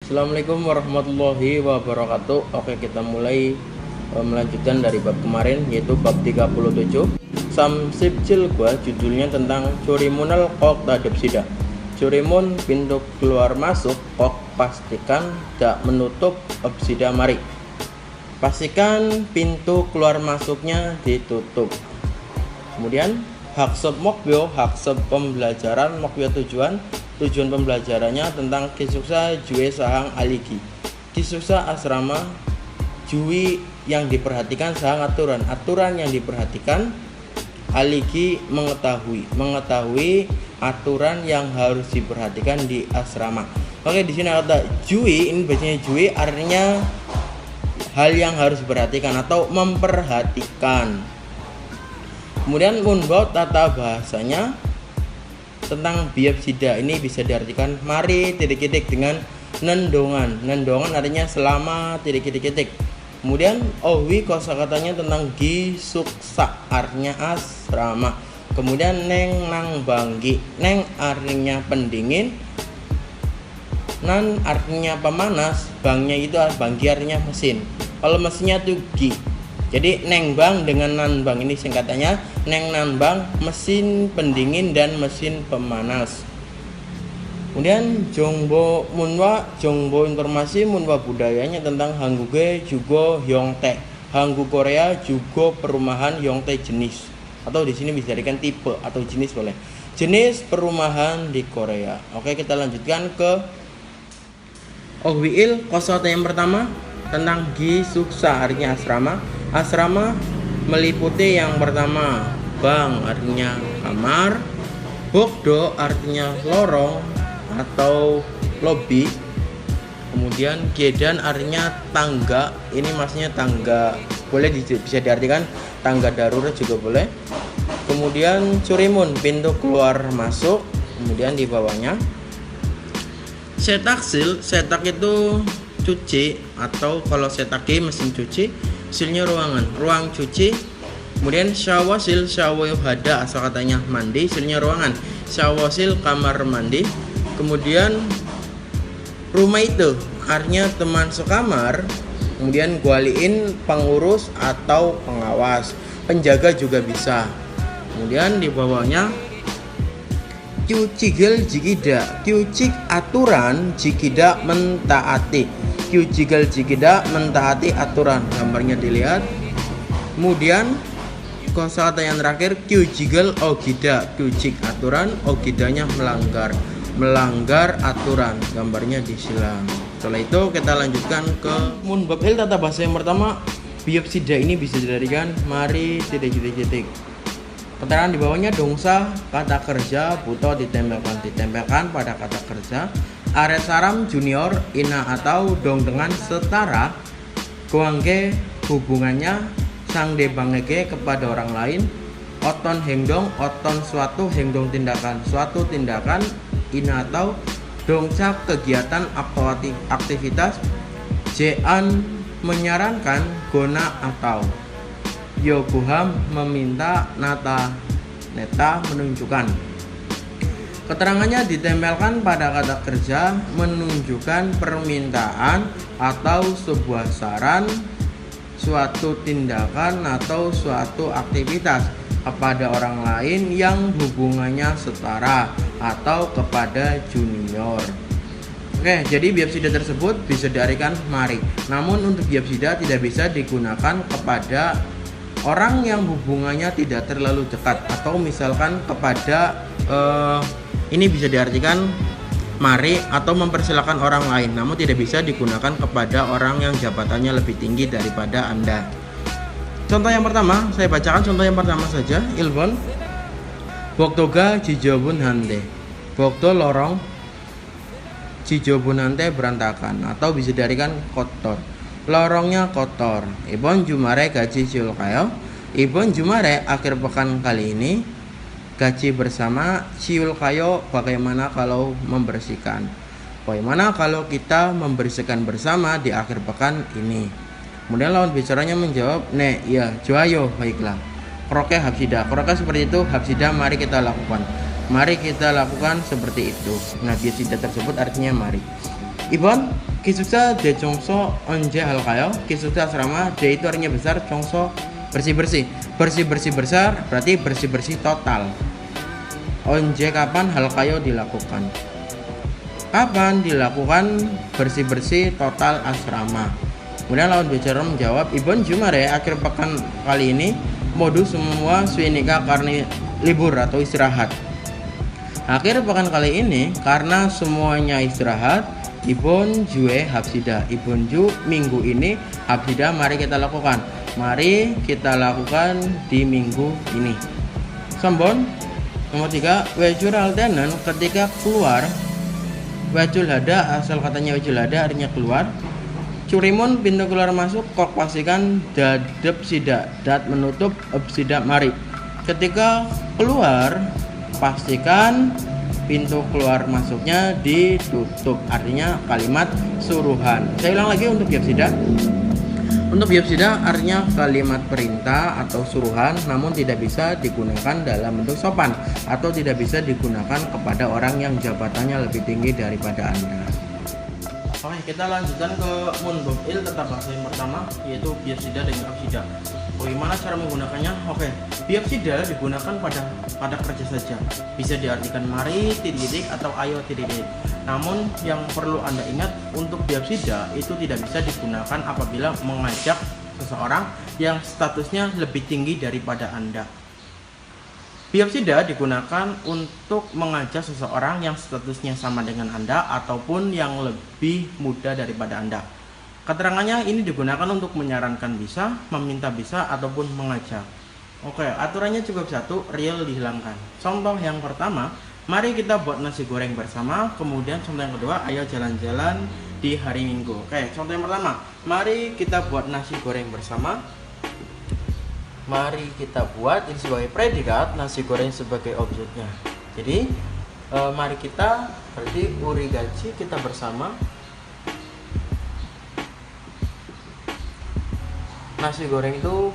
Assalamualaikum warahmatullahi wabarakatuh. Oke, kita mulai melanjutkan dari bab kemarin, yaitu bab 37 Samsib Jilgwa, judulnya tentang Curimunal Kok Tadep Sida. Curimun pintu keluar masuk, kok pastikan tak menutup obsida mari. Pastikan pintu keluar masuknya ditutup. Kemudian haksep mokbyo, haksep pembelajaran, mokbyo tujuan pembelajarannya tentang kisuksa juwe sahang aligi. Kisuksa asrama juwi yang diperhatikan sahang aturan yang diperhatikan, aligi mengetahui aturan yang harus diperhatikan di asrama. Oke, di sini kata juwi, ini bacanya juwi, artinya hal yang harus diperhatikan atau memperhatikan. Kemudian munbau, tata bahasanya tentang biapsida, ini bisa diartikan mari dengan nendongan. Nendongan artinya selama Kemudian ohwi kosakatanya tentang gisuksa, artinya asrama. Kemudian neng nang banggi, neng artinya pendingin, nan artinya pemanas, bangnya itu banggi artinya mesin. Kalau mesinnya tuh gi. Jadi neng bang dengan nan bang ini singkatannya neng nan bang, mesin pendingin dan mesin pemanas. Kemudian jongbo munwa, jongbo informasi, munwa budayanya tentang hangguge juga hyongtae. Hanggu Korea juga perumahan hyongtae jenis, atau di sini bisa dijadikan tipe atau jenis boleh. Jenis perumahan di Korea. Oke, kita lanjutkan ke ohwiil, kosakata yang pertama tentang gisuksa, artinya asrama. Asrama meliputi yang pertama bang, artinya kamar, bokdo artinya lorong atau lobby, kemudian gedan artinya tangga, ini maksudnya tangga, boleh bisa diartikan tangga darurat juga boleh. Kemudian curimun, pintu keluar masuk, kemudian di bawahnya setaksil, setak itu cuci, atau kalau setaki mesin cuci, silnya ruangan, ruang cuci. Kemudian syawasil, syawahada asal katanya mandi, silnya ruangan, syawasil kamar mandi. Kemudian rumah itu artinya teman sekamar. Kemudian gualiin, pengurus atau pengawas, penjaga juga bisa. Kemudian di bawahnya kyucigel jikida, kyucik aturan, jikida mentaati. Kyucigel jikida mentaati aturan, gambarnya dilihat. Kemudian kosakata yang terakhir kyucigel ogida, kyucik aturan, ogidanya melanggar aturan, gambarnya disilang. Setelah itu kita lanjutkan ke munbabil, tata bahasa yang pertama biapsida, ini bisa dijadikan mari Keterangan di bawahnya dongsa kata kerja buto ditempelkan pada kata kerja. Aret saram junior ina atau dong dengan setara. Kuangge hubungannya sang debangege kepada orang lain. Oton hengdong, oton suatu, hengdong tindakan, suatu tindakan. Ina atau dongsa kegiatan aktivitas. Jean menyarankan, gona atau Yoguham meminta, neta menunjukkan. Keterangannya ditempelkan pada kata kerja, menunjukkan permintaan atau sebuah saran, suatu tindakan atau suatu aktivitas kepada orang lain yang hubungannya setara atau kepada junior. Oke, jadi biapsida tersebut bisa diartikan mari. Namun untuk biapsida tidak bisa digunakan kepada orang yang hubungannya tidak terlalu dekat, atau misalkan kepada ini bisa diartikan mari atau mempersilahkan orang lain, namun tidak bisa digunakan kepada orang yang jabatannya lebih tinggi daripada Anda. Contoh yang pertama, saya bacakan contoh yang pertama saja. Ilbon Boktoga jijobun hante, bokto lorong, jijobun hante berantakan, atau bisa diartikan kotor, lorongnya kotor. Ibon jumare gaji ciulkayo, Ibon jumare akhir pekan kali ini gaji bersama, ciulkayo bagaimana kalau membersihkan, bagaimana kalau kita membersihkan bersama di akhir pekan ini. Kemudian lawan bicaranya menjawab, ne ya juayo, baiklah. Kroke hapsida, kroke seperti itu, hapsida mari kita lakukan. Mari kita lakukan seperti itu. Nah, biapsida tersebut artinya mari. Ibon kisuksa de congso onje halkayo. Kisuksa asrama de itu artinya besar, congso bersih-bersih. Bersih-bersih besar berarti bersih-bersih total. Onje kapan halkayo dilakukan? Kapan dilakukan bersih-bersih total asrama? Kemudian lawan bicara menjawab, Ibon Jumare akhir pekan kali ini modus semua swinika karena libur atau istirahat. Akhir pekan kali ini karena semuanya istirahat, Ibon Jue Hapsida. Ibon Ju minggu ini Hapsida mari kita lakukan. Mari kita lakukan di minggu ini. Sambon nomor 3, wejur altenen ketika keluar. Wejul hada asal katanya wejul hada artinya keluar. Curimun pintu keluar masuk kok pastikan dadep sida dat menutup sida mari. Ketika keluar pastikan pintu keluar masuknya ditutup, artinya kalimat suruhan. Saya ulang lagi untuk biopsida. Untuk biopsida artinya kalimat perintah atau suruhan, namun tidak bisa digunakan dalam bentuk sopan atau tidak bisa digunakan kepada orang yang jabatannya lebih tinggi daripada Anda. Oke, kita lanjutkan ke munbab il tetap bahasa yang pertama, yaitu biopsida dan apsida. Bagaimana cara menggunakannya? Oke, biopsida digunakan pada kerja saja. Bisa diartikan mari titik atau ayo titik. Namun yang perlu Anda ingat, untuk biopsida itu tidak bisa digunakan apabila mengajak seseorang yang statusnya lebih tinggi daripada Anda. Biopsida digunakan untuk mengajak seseorang yang statusnya sama dengan Anda ataupun yang lebih muda daripada Anda. Keterangannya ini digunakan untuk menyarankan bisa, meminta bisa, ataupun mengajak. Oke, aturannya cukup satu, real dihilangkan. Contoh yang pertama, mari kita buat nasi goreng bersama. Kemudian contoh yang kedua, ayo jalan-jalan di hari Minggu. Oke, contoh yang pertama, mari kita buat nasi goreng bersama. Mari kita buat, ini sebagai predikat, nasi goreng sebagai objeknya. Jadi mari kita berarti urigachi, kita bersama. Nasi goreng itu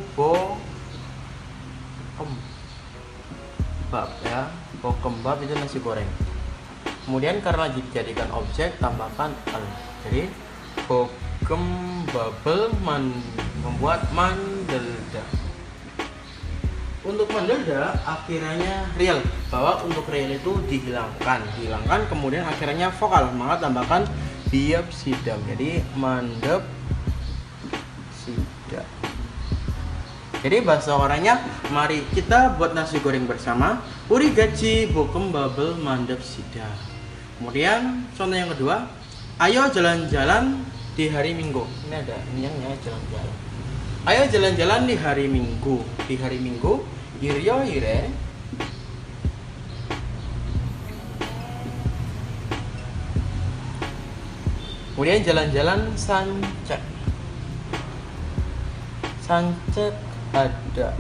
kembab ya, kembab itu nasi goreng. Kemudian karena dijadikan objek tambahkan al. Jadi kembabel membuat mandelda. Untuk mandelda akhirnya real, bahwa untuk real itu dihilangkan kemudian akhirnya vokal, maka tambahkan biap sidam. Jadi mandep sidam. Jadi bahasa orangnya, mari kita buat nasi goreng bersama. Urigachi bokem babel mandep sidam. Kemudian contoh yang kedua, ayo jalan-jalan di hari Minggu. Ini ada yang jalan-jalan. Ayo jalan-jalan di hari Minggu. Di hari Minggu, iryo ire. Kemudian jalan-jalan sancek. Sancek ada.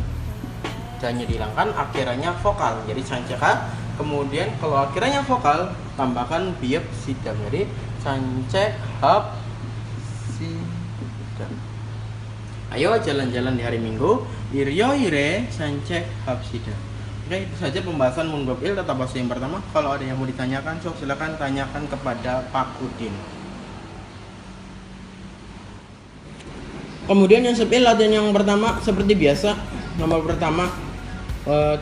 Dan dihilangkan, akhirannya vokal. Jadi sanceka. Kemudian kalau akhirannya vokal, tambahkan biap sidam. Jadi sancek hap sidam. Ayo jalan-jalan di hari Minggu. Iryo ire sancek hapsida. Oke, itu saja pembahasan munbab il tata bahasa yang pertama. Kalau ada yang mau ditanyakan, silakan tanyakan kepada Pak Udin. Kemudian yang sepil latihan yang pertama seperti biasa. Nomor pertama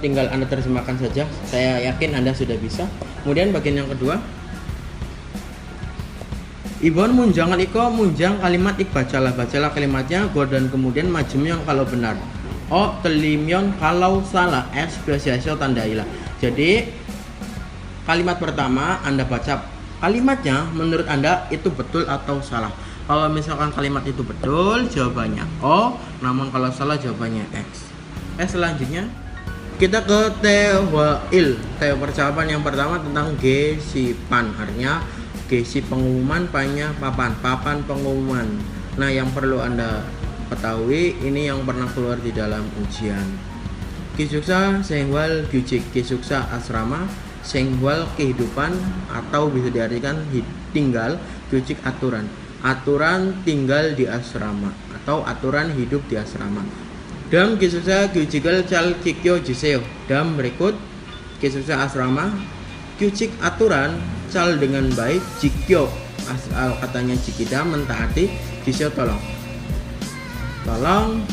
tinggal Anda terjemahkan saja. Saya yakin Anda sudah bisa. Kemudian bagian yang kedua, Ibon munjangan iko, munjang kalimat ik, bacalah kalimatnya, go dan kemudian majemyon kalau benar, o telimyon kalau salah, s spesiasio tandailah. Jadi kalimat pertama Anda baca kalimatnya, menurut Anda itu betul atau salah. Kalau misalkan kalimat itu betul, jawabannya o, namun kalau salah jawabannya x. Selanjutnya kita ke tewail. Percakapan yang pertama tentang gesipan, artinya gesi pengumuman, pannya papan pengumuman. Nah, yang perlu Anda ketahui, ini yang pernah keluar di dalam ujian. Kisuksa senghwal gyujik, kisuksa asrama, senghwal kehidupan, atau bisa diartikan tinggal, gyujik aturan tinggal di asrama atau aturan hidup di asrama. Dam kisuksa gyujikal cal kikyo jiseo. Dam berikut kisuksa asrama, gyujik aturan cal dengan baik, jikyo asal katanya jikida mentaati disyo tolong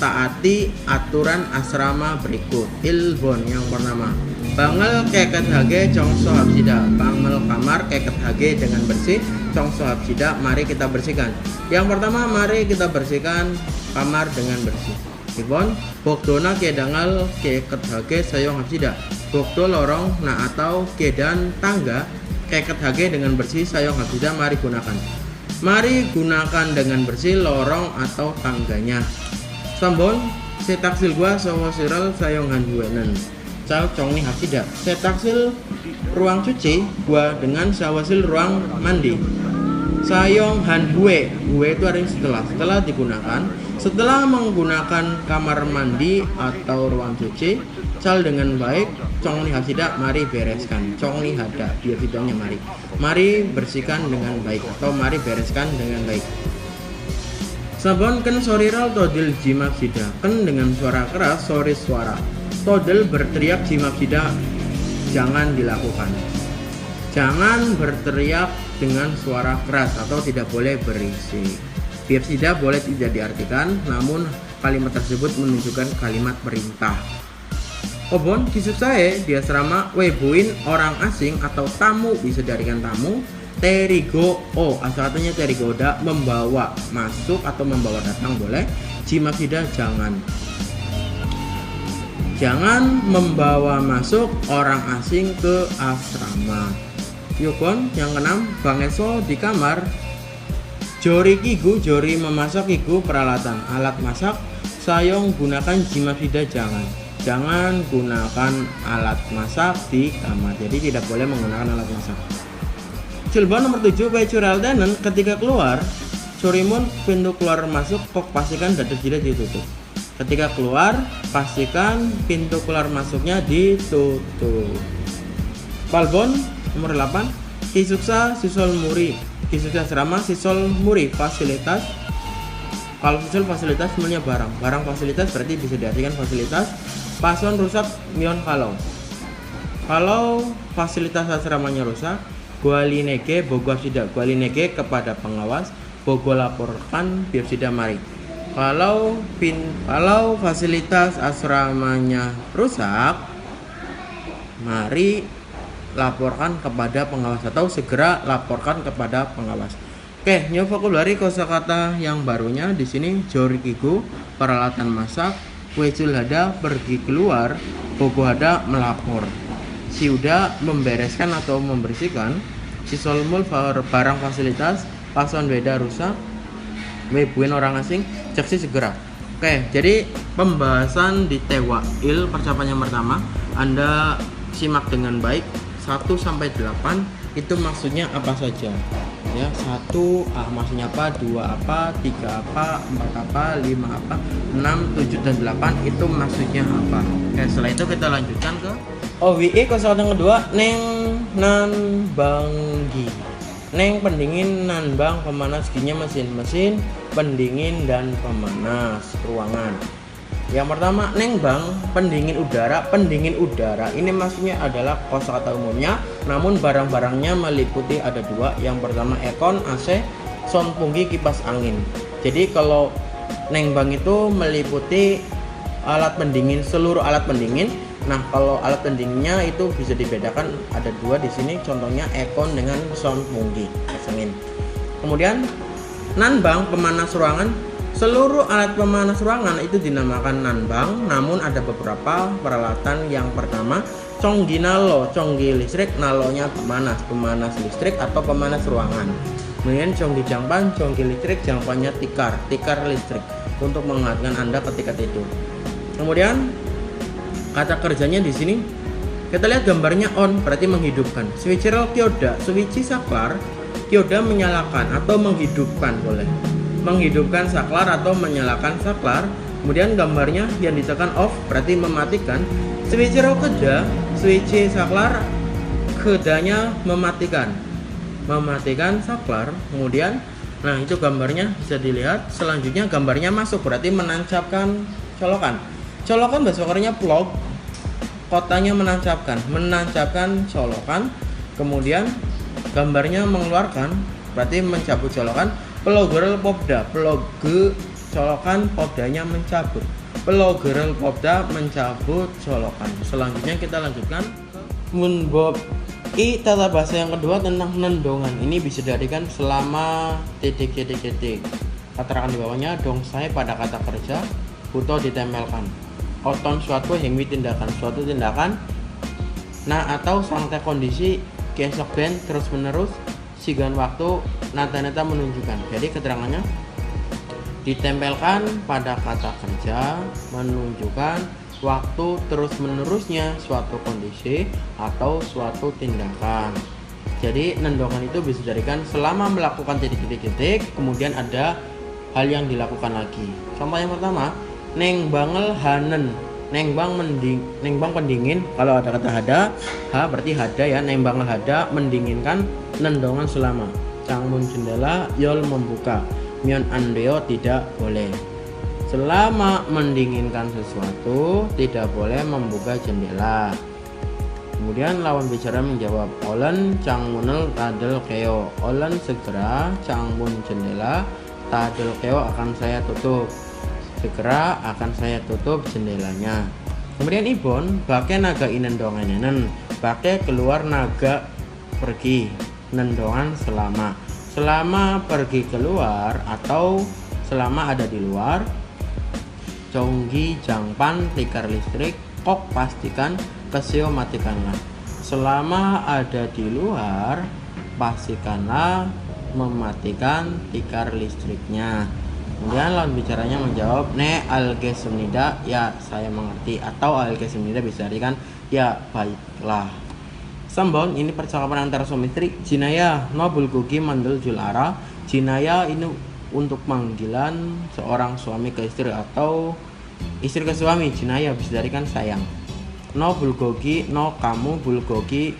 taati aturan asrama berikut. Ilbon yang pertama, bangel keket hage congso hapsida, bangel kamar keket hage dengan bersih congso hapsida, mari kita bersihkan. Yang pertama, mari kita bersihkan kamar dengan bersih. Ilbon bokdona kedangal keket hage sayong hapsida, bokdo lorong na atau kedan tangga keket hage dengan bersih sayong hapsida, mari gunakan. Mari gunakan dengan bersih lorong atau tangganya. Sambon setaksil gua sawo siral sayong hanbuenen. Cao congni hapsida. Setaksil ruang cuci gua dengan sawasil ruang mandi. Sayong hanbue. Bue itu artinya setelah digunakan. Setelah menggunakan kamar mandi atau ruang cuci, cal dengan baik, congni hapsida, mari bereskan. Congni hada, dia videonya mari bersihkan dengan baik atau mari bereskan dengan baik. Sabon ken soriral todil jimapsida, ken dengan suara keras, sori suara. Todil berteriak jimapsida, jangan dilakukan. Jangan berteriak dengan suara keras atau tidak boleh berisik. Biapsida boleh tidak diartikan, namun kalimat tersebut menunjukkan kalimat perintah. Obon kisuksae di asrama webuin orang asing atau tamu, bisa diartikan tamu. Terigo asal katanya terigoda, membawa masuk atau membawa datang boleh. Jimapsida jangan membawa masuk orang asing ke asrama. Yukon yang keenam, bangeso di kamar. Jori kigu, jori memasak kigu peralatan alat masak. Sayong gunakan jimapsida jangan gunakan alat masak di kamar. Jadi tidak boleh menggunakan alat masak. Cilbon nomor 7, kue cural danen ketika keluar curimun pintu keluar masuk kok pastikan dadak jilid ditutup. Ketika keluar pastikan pintu keluar masuknya ditutup. Palbon nomor 8, kisuksa sisol muri. Kisuksa asrama sisol muri fasilitas. Kalau sisol fasilitas semuanya barang fasilitas berarti bisa diartikan fasilitas. Pason rusak mion kalau fasilitas asramanya rusak, gualinege bogo hapsida, gualinege kepada pengawas, bogo laporkan biapsida mari. Kalau fasilitas asramanya rusak, mari laporkan kepada pengawas atau segera laporkan kepada pengawas. Oke, new vocabulary kosakata yang barunya di sini jorikigu peralatan masak, wecul hada pergi keluar, bogo hada melapor. Siuda membereskan atau membersihkan, sisolmul barang fasilitas, pason beda rusak, webuin orang asing, ceksi segera. Oke, jadi pembahasan di Tewail percakapan yang pertama Anda simak dengan baik. 1 sampai 8 itu maksudnya apa saja ya. 1 maksudnya apa, 2 apa, 3 apa, 4 apa, 5 apa, 6, 7 dan 8 itu maksudnya apa. Oke, setelah itu kita lanjutkan ke OWI kosakata yang kedua, neng nan banggi. Neng pendingin, nan bang pemanas, ginya mesin pendingin dan pemanas ruangan. Yang pertama, neng bang pendingin udara ini maksudnya adalah kosakata umumnya, namun barang-barangnya meliputi ada 2. Yang pertama ekon, AC, sonpunggi, kipas angin. Jadi kalau neng bang itu meliputi alat pendingin, seluruh alat pendingin. Nah, kalau alat pendinginnya itu bisa dibedakan ada 2 di sini, contohnya ekon dengan sonpunggi, kipas angin. Kemudian nanbang pemanas ruangan. Seluruh alat pemanas ruangan itu dinamakan nanbang, namun ada beberapa peralatan. Yang pertama, conggi nalo, conggi listrik, nalonya pemanas listrik atau pemanas ruangan. Kemudian conggi jangpan, conggi listrik, jangpannya tikar listrik untuk menghangatkan Anda ketika tidur. Kemudian kata kerjanya di sini kita lihat gambarnya on, berarti menghidupkan. Switcherel kyoda, switchi saklar, kyoda menyalakan atau menghidupkan boleh. Menghidupkan saklar atau menyalakan saklar. Kemudian gambarnya yang ditekan off berarti mematikan. Switcherel keda, switch saklar, kedanya mematikan saklar. Kemudian nah itu gambarnya bisa dilihat. Selanjutnya gambarnya masuk berarti menancapkan colokan bahasa Koreanya plug. Kotanya menancapkan colokan. Kemudian gambarnya mengeluarkan berarti mencabut colokan. Peloggerel popda, peloge colokan, popdanya mencabut. Peloggerel popda mencabut colokan. Selanjutnya kita lanjutkan munbob i tata bahasa yang kedua tentang nendongan. Ini bisa diartikan selama titik. Keterangan di bawahnya dong saya pada kata kerja butuh ditempelkan. Oton suatu hingga tindakan suatu tindakan. Nah atau sangte kondisi kesok ben terus menerus sigan waktu nata menunjukkan. Jadi keterangannya ditempelkan pada kata kerja menunjukkan waktu terus menerusnya suatu kondisi atau suatu tindakan. Jadi nendongan itu bisa dijadikan selama melakukan titik kemudian ada hal yang dilakukan lagi. Contoh yang pertama, neng bangel hanen, neng bang pendingin. Kalau ada kata hada, berarti hada ya. Neng bangel hada mendinginkan, nendongan selama. Cangmun jendela yol membuka, mion andeo tidak boleh. Selama mendinginkan sesuatu tidak boleh membuka jendela. Kemudian lawan bicara menjawab, olen cangmunel tadel keo. Olen segera cangmun jendela tadel keo akan saya tutup. Segera akan saya tutup jendelanya. Kemudian ibon bake naga inendonganenen, bake keluar naga pergi, nendongan selama pergi keluar atau selama ada di luar. Conggi jangpan tikar listrik kok pastikan kesio matikanlah. Selama ada di luar pastikanlah mematikan tikar listriknya. Kemudian lawan bicaranya menjawab ne algesumnida, ya saya mengerti, atau algesumnida bisa diartikan ya baiklah. Sambon ini percakapan antara suami istri. Jinaya no bulgugi mandul julara. Jinaya ini untuk panggilan seorang suami ke istri atau istri ke suami. Jinaya bisa diartikan sayang. No bulgogi, no kamu, bulgogi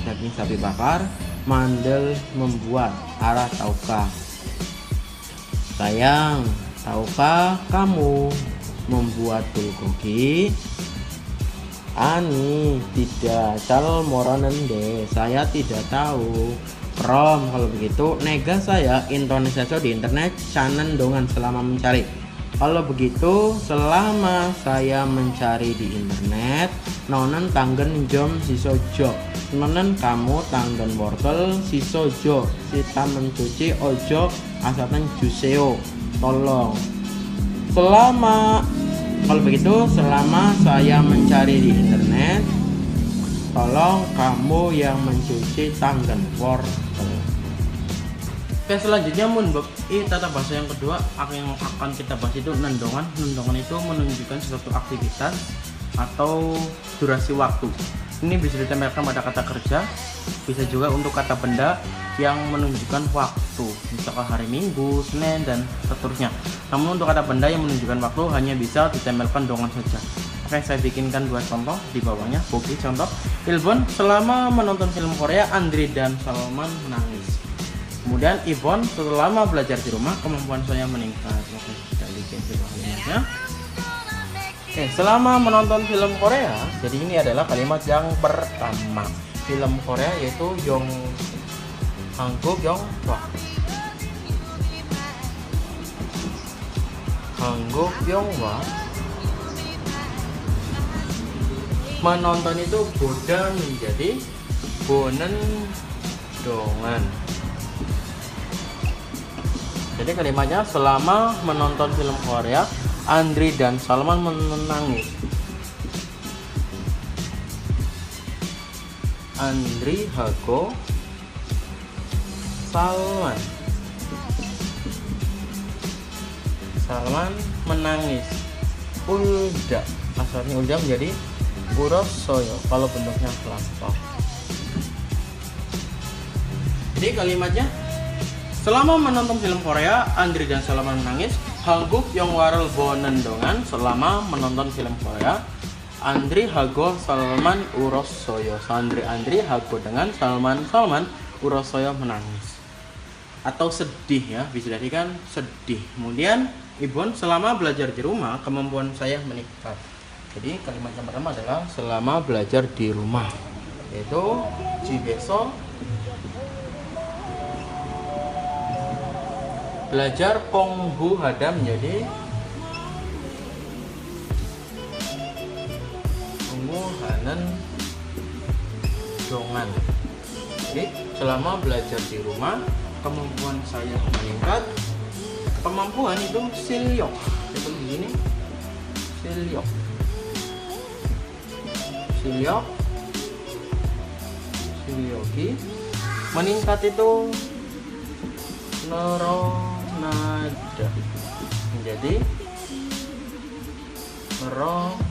daging sapi bakar, mandel membuat, arah tahukah. Sayang, tahukah kamu membuat bulgogi? Ani tidak, cal moronende, saya tidak tahu. Rom, kalau begitu nega saya Indonesia di internet canen dongan selama mencari. Kalau begitu selama saya mencari di internet nonen tanggen jom sisojo, nonen kamu tanggen wortel sisojo, sita mencuci ojo asatan juseo, tolong. Kalau begitu selama saya mencari di internet tolong kamu yang mencuci tanggen wortel. Oke, selanjutnya munbab i tata bahasa yang kedua yang akan kita bahas itu nendongan. Nendongan itu menunjukkan suatu aktivitas atau durasi waktu. Ini bisa ditempelkan pada kata kerja, bisa juga untuk kata benda yang menunjukkan waktu, misalkan hari Minggu, Senin, dan seterusnya. Namun untuk kata benda yang menunjukkan waktu hanya bisa ditempelkan dongan saja. Oke, saya bikinkan dua contoh di bawahnya. Oke, contoh Ilbon selama menonton film Korea Andri dan Salman menangis. Kemudian Ibon selama belajar di rumah kemampuan saya meningkat. Oke, kita bikin kalimatnya. Oke, selama menonton film Korea. Jadi ini adalah kalimat yang pertama. Film Korea yaitu Yong Hangguk Yonghwa. Hangguk Yonghwa. Menonton itu boda menjadi bonen dongan. Jadi kalimatnya selama menonton film Korea Andri dan Salman menangis. Andri hago Salman menangis. Ulda asalnya ulda menjadi urosoyo kalau bentuknya kelompok. Jadi kalimatnya selama menonton film Korea, Andri dan Salman menangis. Hangguk yang warel bonendongan selama menonton film Korea. Andri hago Salman urosoyo. Andri hago dengan Salman urosoyo menangis. Atau sedih ya, bisa diartikan sedih. Kemudian Ibon selama belajar di rumah kemampuan saya meningkat. Jadi kalimat yang pertama adalah selama belajar di rumah, yaitu jibeso belajar Pongbu Hadam menjadi Pongbu Hanen Dongan. Jadi selama belajar di rumah kemampuan saya meningkat. Kemampuan itu silyok seperti begini, silyoki. Meningkat itu neronada menjadi neronasoyo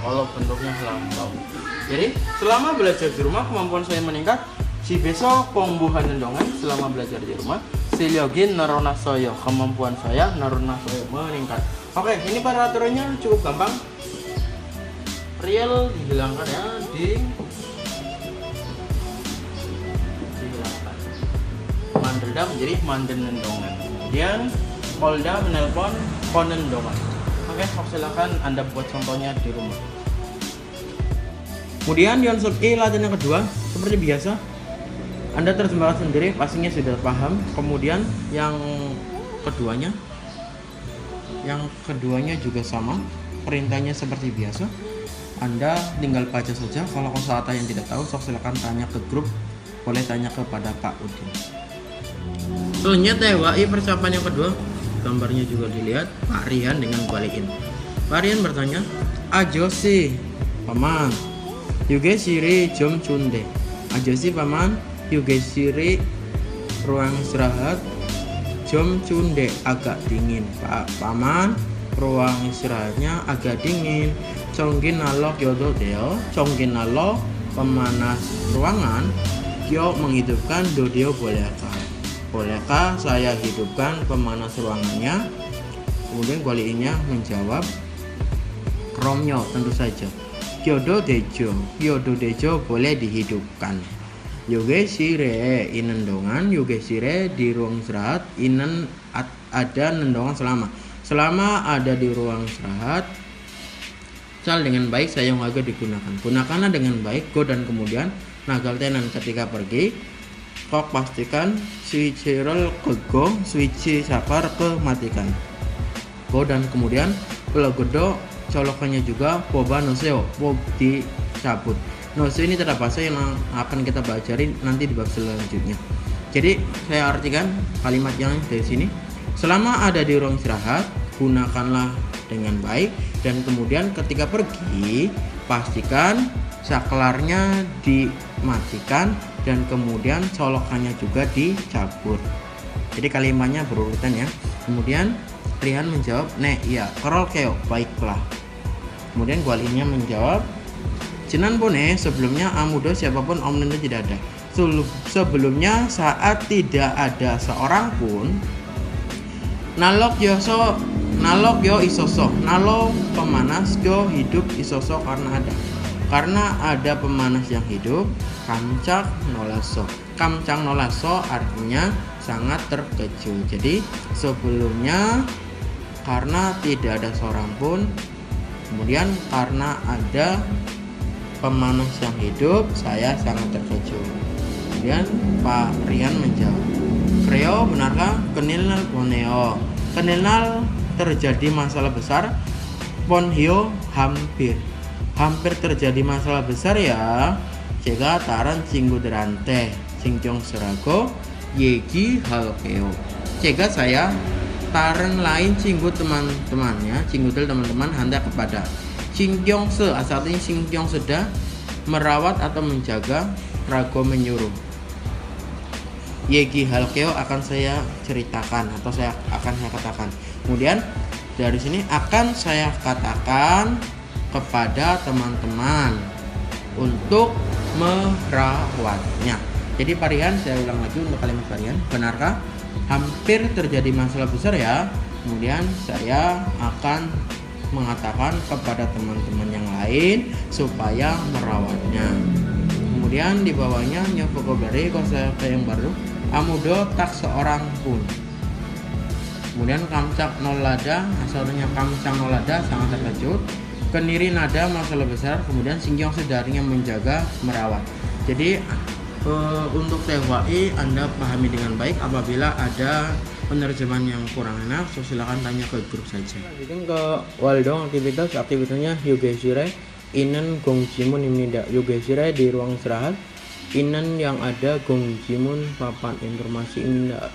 kalau bentuknya lampau. Jadi selama belajar di rumah kemampuan saya meningkat. Si besok Pongbuhan Nendongan selama belajar di rumah. Silyogin neronasoyo, kemampuan saya neronasoyo meningkat. Oke, ini peraturannya cukup gampang. Real dihilangkan ya, dihilangkan. Mandelda menjadi mandenendongan. Kemudian Polda menelpon Ponendongan. Oke, silakan Anda buat contohnya di rumah. Kemudian Yonsuk I latihan yang kedua seperti biasa. Anda terjemahkan sendiri, pastinya sudah paham. Kemudian yang keduanya juga sama. Perintahnya seperti biasa. Anda tinggal baca saja. Kalau kosakata yang tidak tahu, silakan tanya ke grup. Boleh tanya kepada Pak Udin. Selanjutnya TWI persiapan yang kedua. Gambarnya juga dilihat. Pak Rian dengan Baliin. Pak Rian bertanya, Ajosi paman, Yuge Siri Jom Cunde. Ajosi paman, Yuge Siri ruang istirahat. Jom Cunde agak dingin. Pak paman, ruang istirahatnya agak dingin. Conggin nalo yodo deo. Conggin nalo pemanas ruangan. Kyo menghidupkan dodeo bolehkah? Bolehkah saya hidupkan pemanas ruangannya? Kemudian Gwaliinnya menjawab, Kromyo tentu saja. Kyodo dejo boleh dihidupkan. Yuge Shire inendongan, Yuge Shire di ruang istirahat, inen ada nendongan selama ada di ruang istirahat. Cal dengan baik saya yang agak digunakan. Gunakanlah dengan baik go dan kemudian nagal tenan ketika pergi. Kok pastikan switch roll ke go, switch sabar ke matikan. Go dan kemudian kalau gedo colokannya juga poba noseo, pob dicabut. Noseo ini tanda bahasa yang akan kita pelajari nanti di bab selanjutnya. Jadi saya artikan kalimat yang dari sini. Selama ada di ruang istirahat, gunakanlah dengan baik dan kemudian ketika pergi pastikan saklarnya dimatikan dan kemudian colokannya juga dicabut. Jadi kalimatnya berurutan ya. Kemudian Rihan menjawab, "Nek, iya, kerol keo, baiklah." Kemudian Gwaliinnya menjawab, "Jenan pone sebelumnya amudo siapapun om nende tidak ada." Sebelumnya saat tidak ada seorang pun nalok yo isoso. Nalo pemanas yo hidup isoso karena ada pemanas yang hidup. Kamcang nolaso artinya sangat terkejut. Jadi sebelumnya karena tidak ada seorang pun, kemudian karena ada pemanas yang hidup, saya sangat terkejut. Kemudian Pak Rian menjawab, Kreo benarkah? Kenilal poneo. Kenilal terjadi masalah besar. Ponhio hampir terjadi masalah besar ya. Jika taran cingguderante cingcong serago yegi halkeo. Jika saya taran lain cinggu teman-temannya, cinggutel teman-teman hendak kepada cingkyong se, artinya cingkyong seda merawat atau menjaga, rago menyuruh. Yegi halkeo akan saya ceritakan atau saya katakan. Kemudian dari sini akan saya katakan kepada teman-teman untuk merawatnya. Jadi varian saya ulang lagi untuk kalimat varian. Benarkah? Hampir terjadi masalah besar ya. Kemudian saya akan mengatakan kepada teman-teman yang lain supaya merawatnya. Kemudian di bawahnya nyovokobari kosakata yang baru. Amudo tak seorang pun. Kemudian kamcak nolada, asalnya kamcang nolada sangat terkejut. Keniri nada masalah besar. Kemudian singgyong sedarinya menjaga merawat. Jadi Untuk TFWI Anda pahami dengan baik. Apabila ada penerjemahan yang kurang enak, so silakan tanya ke grup saja. Lanjutin ke Waldong aktivitasnya Yogesire Inen Gongjimun Imnida. Yogesire di ruang istirahat. Inen yang ada Gongjimun papan informasi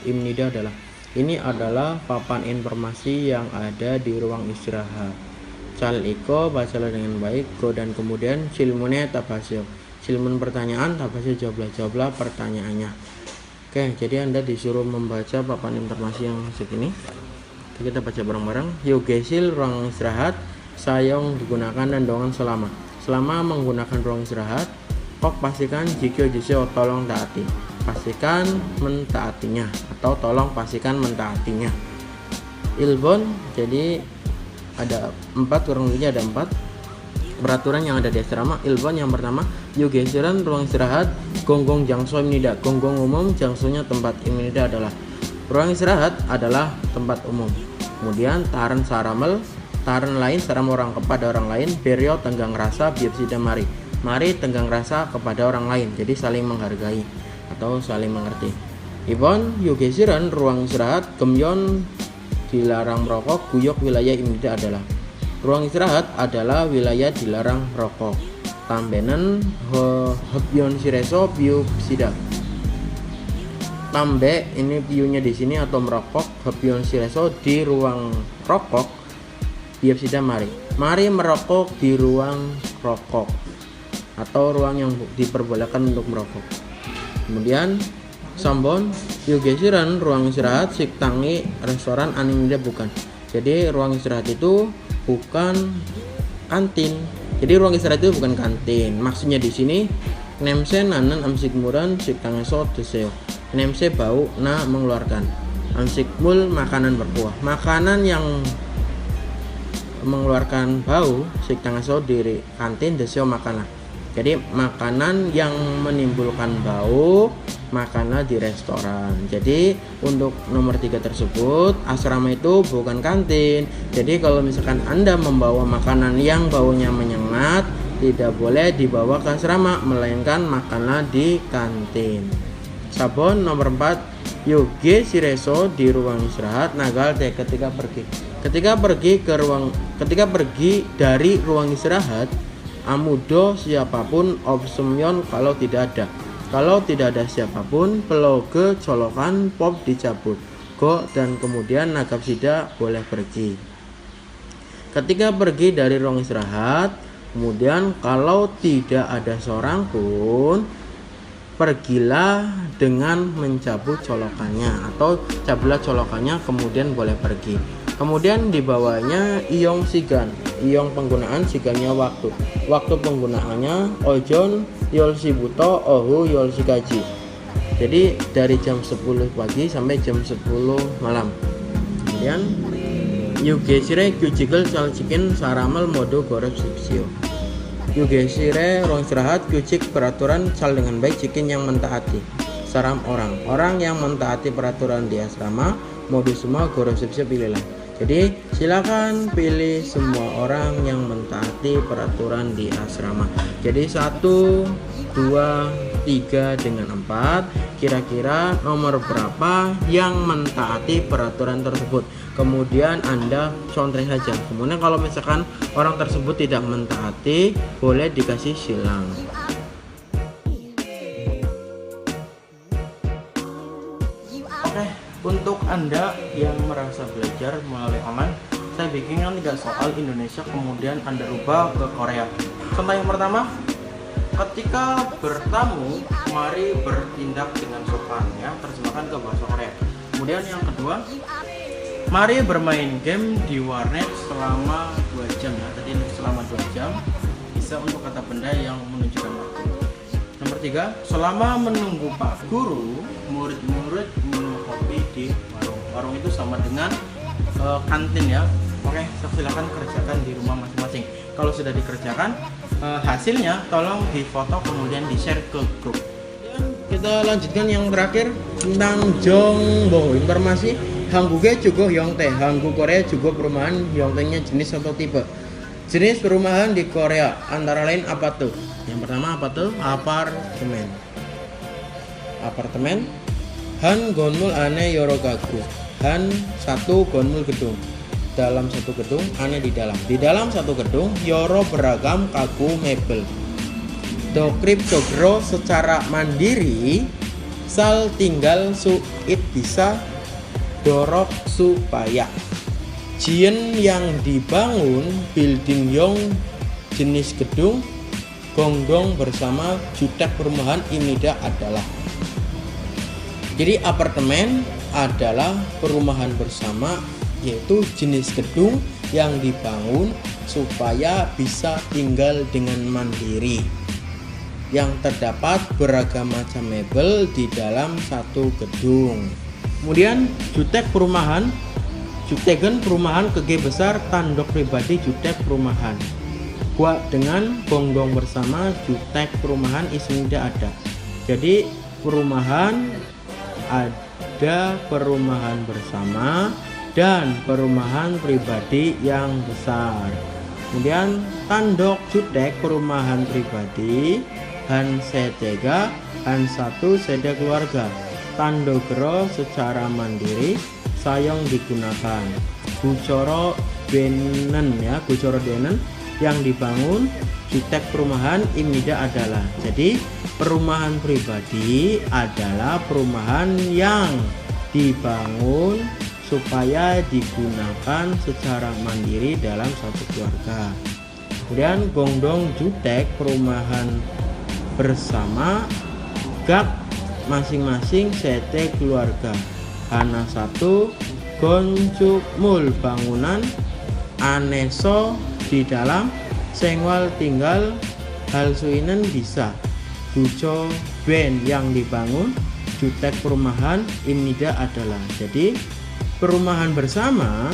Imnida adalah. Ini adalah papan informasi yang ada di ruang istirahat. Cal iko bacalah dengan baik. Go dan kemudian silmune tabasyo. Silmun pertanyaan, tabasyo jawablah pertanyaannya. Oke, jadi Anda disuruh membaca papan informasi yang segini. Kita baca bareng-bareng. Yogesil ruang istirahat. Sayong digunakan dan dongan selama menggunakan ruang istirahat. Kok pastikan jikyo jisyo tolong taati. Pastikan mentaatinya atau tolong pastikan mentaatinya. Ilbon, jadi ada 4, kurang lebihnya ada 4 peraturan yang ada di asrama. Ilbon yang pertama, Yogesiran ruang istirahat gonggong jangso imnida. Gonggong umum, jangsonya tempat, imnida adalah ruang istirahat adalah tempat umum. Kemudian taran saramel, taran lain saram orang kepada orang lain. Berio tenggang rasa, biopsida mari tenggang rasa kepada orang lain. Jadi saling menghargai atau saling mengerti. Ibon Yogesiran ruang istirahat gemyon dilarang merokok. Guyok wilayah imnida adalah ruang istirahat adalah wilayah dilarang merokok. Tambenen hebyon sireso biopsida. Tambe ini piunya di sini atau merokok. Hebyon sireso di ruang rokok. Biopsida mari merokok di ruang rokok atau ruang yang diperbolehkan untuk merokok. Kemudian Sambon Yogesiran ruang istirahat siktangi restoran animida bukan. Jadi ruang istirahat itu bukan kantin. Jadi ruang istirahat itu bukan kantin. Maksudnya di sini nemse nanan amsikmuran siktangeso deseo. Nemse bau na mengeluarkan. Amsikmul makanan berkuah. Makanan yang mengeluarkan bau siktangeso diri kantin deseo makanan. Jadi makanan yang menimbulkan bau makanan di restoran. Jadi untuk nomor 3 tersebut asrama itu bukan kantin. Jadi kalau misalkan Anda membawa makanan yang baunya menyengat, tidak boleh dibawa ke asrama, melainkan makanan di kantin. Sabon nomor 4, yoge sireso di ruang istirahat nagal teh ketika pergi dari ruang istirahat. Amudo siapapun, obsumyon kalau tidak ada siapapun, peloge colokan, pop dicabut, go dan kemudian nagapsida boleh pergi. Ketika pergi dari ruang istirahat, kemudian kalau tidak ada seorang pun, pergilah dengan mencabut colokannya atau cabutlah colokannya kemudian boleh pergi. Kemudian di bawahnya iong sigan. Iong penggunaan, sigannya waktu penggunaannya ojon yol sibuto ohu yol sikaji. Jadi dari jam 10 pagi sampai jam 10 malam. Kemudian yugesire kyujigel salcikin saramel modo gorep sipsio. Yugesire ruang istirahat kyujik peraturan sal dengan baik cikin yang mentaati saram orang yang mentaati peraturan di asrama. Modus semua gorep sipsio pilihlah. Jadi silakan pilih semua orang yang mentaati peraturan di asrama. Jadi 1, 2, 3 dengan 4. Kira-kira nomor berapa yang mentaati peraturan tersebut. Kemudian Anda contreng saja. Kemudian kalau misalkan orang tersebut tidak mentaati, boleh dikasih silang. Untuk Anda yang merasa belajar melalui online, saya bikinkan 3 soal Indonesia kemudian Anda rubah ke Korea. Contoh yang pertama, ketika bertamu, mari bertindak dengan sopan, ya, terjemahkan ke bahasa Korea. Kemudian yang kedua, mari bermain game di warnet selama 2 jam, ya. Tadi selama 2 jam bisa untuk kata benda yang menunjukkan waktu. Nomor 3, selama menunggu Pak Guru, murid-murid minum kopi di warung. Warung itu sama dengan kantin, ya. Oke, silakan kerjakan di rumah masing-masing. Kalau sudah dikerjakan, hasilnya tolong difoto kemudian di-share ke grup. Kita lanjutkan yang terakhir tentang Jongbo. Informasi Hangguge juga Yongtae. Hanggu Korea juga perumahan Yongtae-nya jenis atau tipe. Jenis perumahan di Korea antara lain apa tuh? Yang pertama apa tuh? Apartemen. apartemen. Han gonmul ane yoro gagu. Han satu gonmul gedung. Dalam satu gedung, ane di dalam. Di dalam satu gedung, yoro beragam kagu mebel. Dokrip dogro secara mandiri, sal tinggal suit bisa dorok supaya. Jien yang dibangun, building yong jenis gedung, gongdong bersama jutek perumahan imida adalah. Jadi apartemen adalah perumahan bersama, yaitu jenis gedung yang dibangun supaya bisa tinggal dengan mandiri, yang terdapat beragam macam mebel di dalam satu gedung. Kemudian jutek perumahan, juteken perumahan kege besar tandok pribadi jutek perumahan. Gua dengan gongdong bersama jutek perumahan ismida ada. Jadi perumahan ada perumahan bersama dan perumahan pribadi yang besar. Kemudian tandok jutek perumahan pribadi, han setega, han satu seda keluarga. Tandogro secara mandiri sayang digunakan. Gucoro denen ya, gucoro denen yang dibangun jutek perumahan imida adalah. Jadi perumahan pribadi adalah perumahan yang dibangun supaya digunakan secara mandiri dalam satu keluarga. Kemudian gongdong jutek perumahan bersama, gak masing-masing sete keluarga. Hana satu goncuk mul bangunan, aneso di dalam, sengwal tinggal, hal suinen bisa. Guco ben yang dibangun, jutek perumahan imida adalah. Jadi perumahan bersama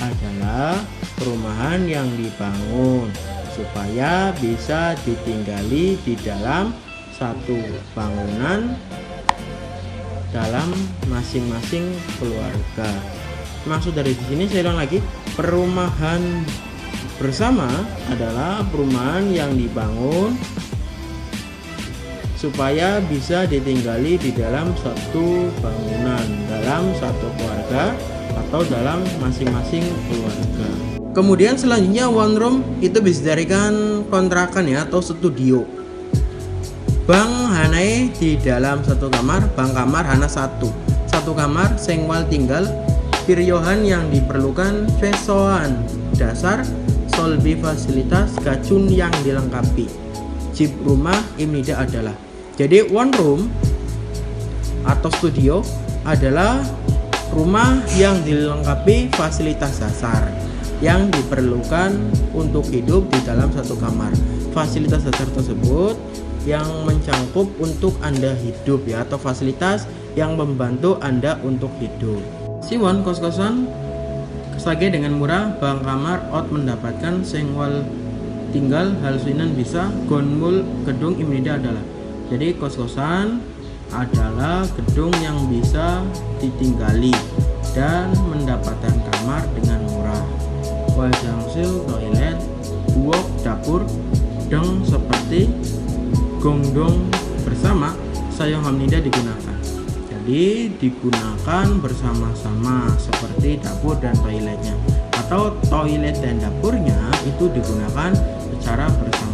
adalah perumahan yang dibangun supaya bisa ditinggali di dalam satu bangunan dalam masing-masing keluarga. Maksud dari sini saya ulang lagi, perumahan bersama adalah perumahan yang dibangun supaya bisa ditinggali di dalam satu bangunan, dalam satu keluarga atau dalam masing-masing keluarga. Kemudian selanjutnya one room itu bisa didarikan kontrakan ya, atau studio. Bang hanai di dalam satu kamar, bang kamar hana satu kamar, sengwal tinggal, piryohan yang diperlukan, pesoan dasar, solbi fasilitas, gacun yang dilengkapi. Jip rumah imida adalah. Jadi one room atau studio adalah rumah yang dilengkapi fasilitas dasar yang diperlukan untuk hidup di dalam satu kamar. Fasilitas dasar tersebut yang mencangkup untuk Anda hidup ya, atau fasilitas yang membantu Anda untuk hidup. Siwon kos-kosan sage dengan murah, bang kamar out mendapatkan, sengwal tinggal, hal suinan bisa, gonmul gedung imida adalah. Jadi kos-kosan adalah gedung yang bisa ditinggali dan mendapatkan kamar dengan murah. Wajangsil toilet, buok dapur, deng seperti gongdong bersama, sayong hamnida digunakan. Jadi digunakan bersama-sama seperti dapur dan toiletnya, atau toilet dan dapurnya itu digunakan secara bersama.